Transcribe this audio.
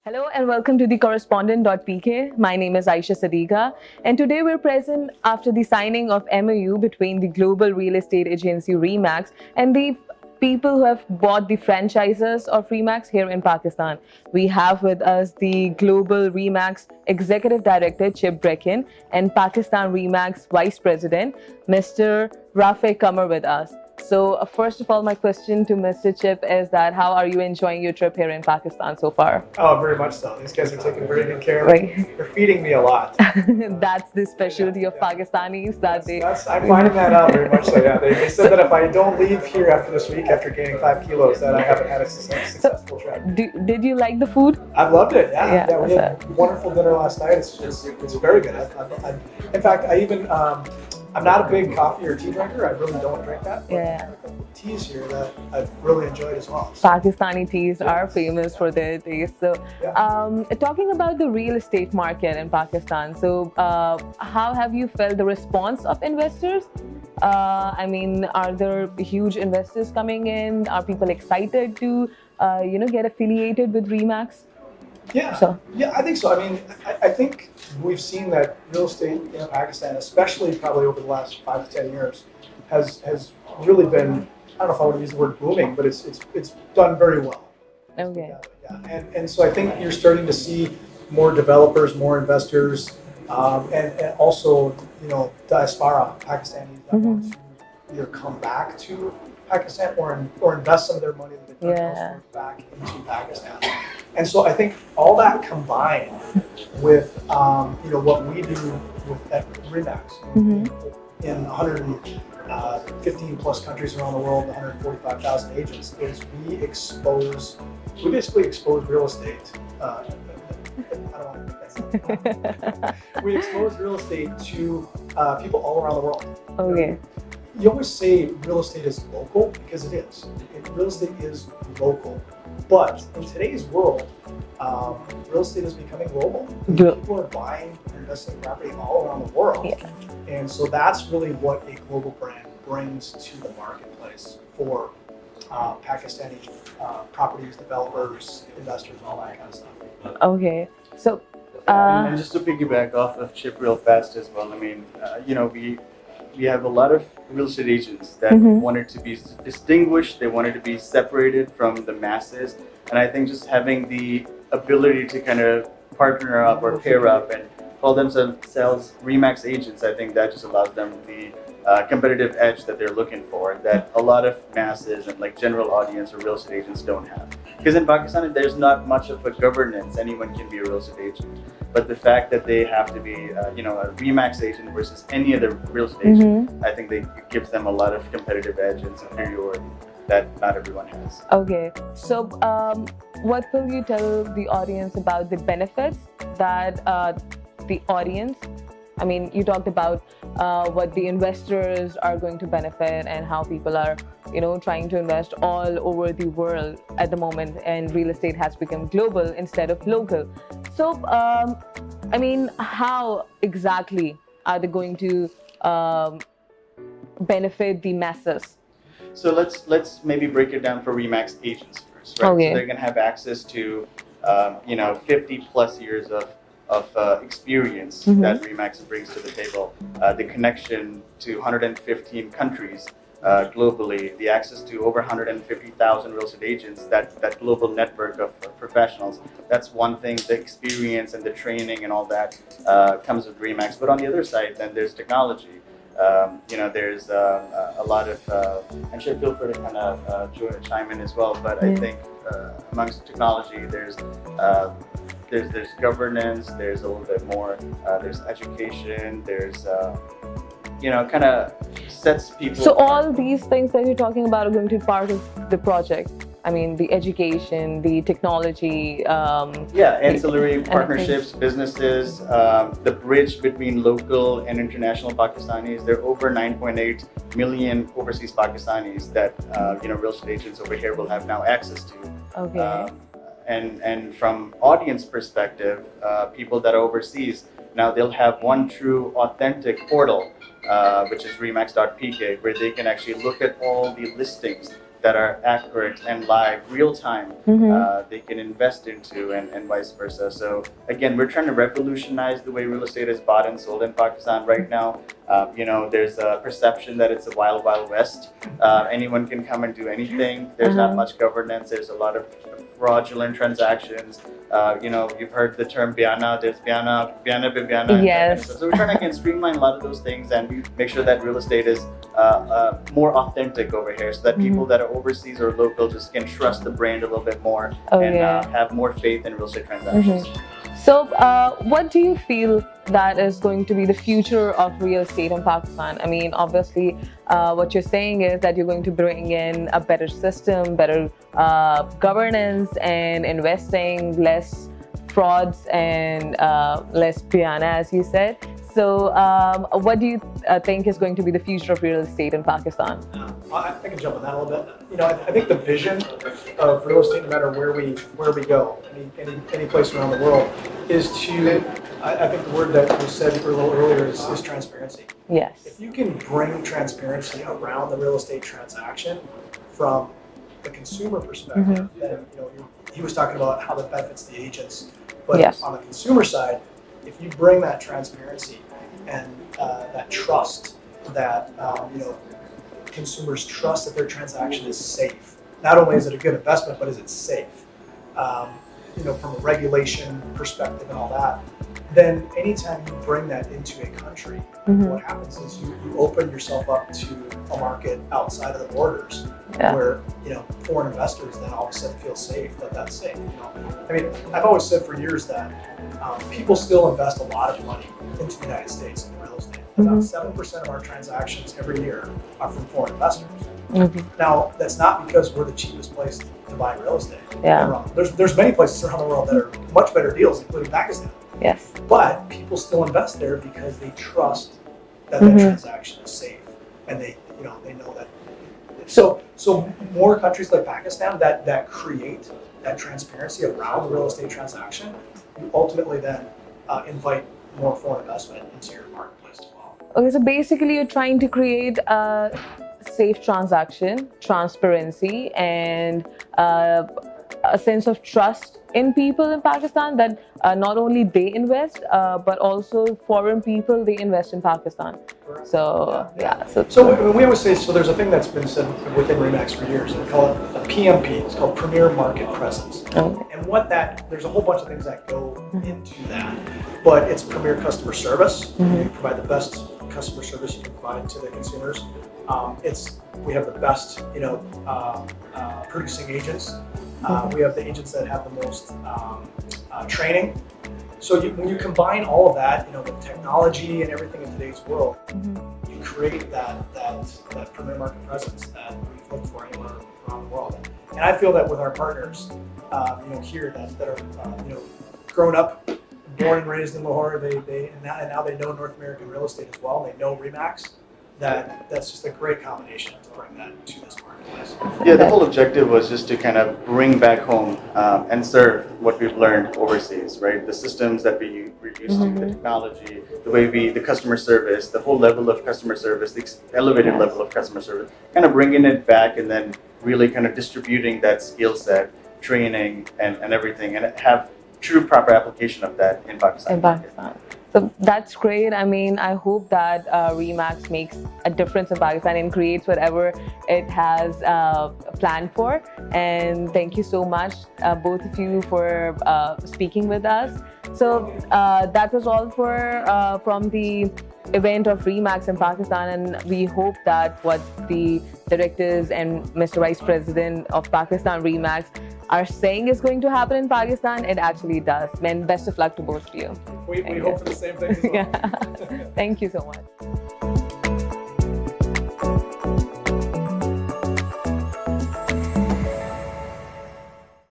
Hello and welcome to the Correspondent.pk. My name is Aisha Sadiqa, and today we're present after the signing of MOU between the global real estate agency Remax and the people who have bought the franchises of Remax here in Pakistan. We have with us the global Remax executive director Chip Brecken and Pakistan Remax vice president Mr. Rafiq Qamar with us. So first of all, my question to Mr. Chip is that how are you enjoying your trip here in Pakistan so far? Oh, very much so. These guys are taking very good care of me. They're feeding me a lot. That's the specialty of Pakistanis that I'm finding that out very much so. Yeah, they said that if I don't leave here after this week, after gaining 5 kilos, that I haven't had a successful trip. Did you like the food? I've loved it. Yeah, we had a wonderful dinner last night. It's very good. In fact, I'm not a big coffee or tea drinker. I really don't drink that. Yeah. Teas here that I've really enjoyed as well. Pakistani teas are famous for their taste. So, talking about the real estate market in Pakistan, so how have you felt the response of investors? Are there huge investors coming in? Are people excited to, get affiliated with Remax? Yeah, I think so. I think we've seen that real estate in Pakistan, especially probably over the last 5 to 10 years, has really been, I don't know if I want to use the word booming, but it's done very well. Okay. Yeah, and so I think you're starting to see more developers, more investors, and also diaspora Pakistanis that want to either come back to Pakistan or invest some of their money that they put back into Pakistan. And so I think all that combined with what we do at Remax in 115 plus countries around the world, 145,000 agents, is we basically expose real estate. I don't want to make that we expose real estate to people all around the world. Okay. You always say real estate is local because it is. Real estate is local. But in today's world, real estate is becoming global. People are buying and investing in property all around the world. Yeah. And so that's really what a global brand brings to the marketplace for Pakistani properties, developers, investors, all that kind of stuff. Okay. So, and just to piggyback off of Chip real fast as well, we have a lot of real estate agents that wanted to be distinguished, they wanted to be separated from the masses, and I think just having the ability to kind of partner up or pair up and call themselves Remax agents, I think that just allows them the competitive edge that they're looking for, that a lot of masses and like general audience or real estate agents don't have. Because in Pakistan, there's not much of a governance. Anyone can be a real estate agent. But the fact that they have to be, a Remax agent versus any other real estate agent, I think it gives them a lot of competitive edge and superiority that not everyone has. Okay. So, what will you tell the audience about the benefits that the audience? You talked about what the investors are going to benefit and how people are, trying to invest all over the world at the moment, and real estate has become global instead of local. So, how exactly are they going to benefit the masses? So let's maybe break it down for Remax agents first, right? Okay. So they're going to have access to 50 plus years of experience that Remax brings to the table, the connection to 115 countries globally, the access to over 150,000 real estate agents, that global network of professionals. That's one thing, the experience and the training and all that comes with Remax. But on the other side, then there's technology. There's a lot of, and should feel free to kind of chime in as well, but I think amongst technology, there's governance, there's a little bit more, there's education, there's, kind of sets people. So all these things that you're talking about are going to be part of the project. The education, the technology. Ancillary partnerships, businesses, the bridge between local and international Pakistanis. There are over 9.8 million overseas Pakistanis that real estate agents over here will have now access to. Okay. And from audience perspective, people that are overseas, now they'll have one true authentic portal, which is remax.pk, where they can actually look at all the listings that are accurate and live, real time, they can invest into, and vice versa. So again, we're trying to revolutionize the way real estate is bought and sold in Pakistan right now. There's a perception that it's a wild, wild west. Anyone can come and do anything. There's not much governance. There's a lot of fraudulent transactions. You've heard the term Biana. There's Biana pe Biana. Yes. So we're trying to again streamline a lot of those things and make sure that real estate is more authentic over here, so that people that are overseas or local just can trust the brand a little bit more have more faith in real estate transactions. So, what do you feel that is going to be the future of real estate in Pakistan? I mean, obviously, what you're saying is that you're going to bring in a better system, better governance, and investing, less frauds, and less piana, as you said. So, what do you think is going to be the future of real estate in Pakistan? I can jump on that a little bit. I think the vision of real estate, no matter where we go, any place around the world, is to. I think the word that was said a little earlier is transparency. Yes. If you can bring transparency around the real estate transaction from the consumer perspective, then he was talking about how that benefits the agents, but on the consumer side, if you bring that transparency and that trust, that consumers trust that their transaction is safe. Not only is it a good investment, but is it safe? From a regulation perspective and all that. Then anytime you bring that into a country, what happens is you open yourself up to a market outside of the borders, where foreign investors then all of a sudden feel safe that that's safe. I mean, I've always said for years that people still invest a lot of money into the United States in real estate. About 7% of our transactions every year are from foreign investors. Now, that's not because we're the cheapest place to buy real estate. There's many places around the world that are much better deals, including Pakistan. Yes. But people still invest there because they trust that that transaction is safe, and they know that. So more countries like Pakistan that create that transparency around the real estate transaction, you ultimately then invite more foreign investment into your marketplace as well. Okay, so basically you're trying to create a safe transaction, transparency, and a sense of trust in people in Pakistan, that not only they invest, but also foreign people, they invest in Pakistan. So, So we always say, there's a thing that's been said within RE/MAX for years, and we call it a PMP. It's called Premier Market Presence. And there's a whole bunch of things that go into that, but it's premier customer service. You provide the best customer service you can provide to the consumers. We have the best, producing agents. We have the agents that have the most training. So when you combine all of that, with technology and everything in today's world, you create that premier market presence that we've looked for anywhere around the world. And I feel that with our partners, here that are, grown up, born and raised in Lahore, and now they know North American real estate as well. They know RE/MAX. That's just a great combination to bring that to this marketplace. Yeah, the whole objective was just to kind of bring back home and serve what we've learned overseas, right? The systems that we're used to, the technology, the customer service, the whole level of customer service, the elevated level of customer service, kind of bringing it back and then really kind of distributing that skill set, training, and everything, and have true proper application of that in Pakistan. So that's great. I mean, I hope that RE/MAX makes a difference in Pakistan and creates whatever it has planned for. And thank you so much, both of you, for speaking with us. So that was all from the event of RE/MAX in Pakistan, and we hope that what the directors and Mr. Vice President of Pakistan RE/MAX are saying is going to happen in Pakistan, it actually does. And best of luck to both of you. We hope for the same thing as well. Thank you so much.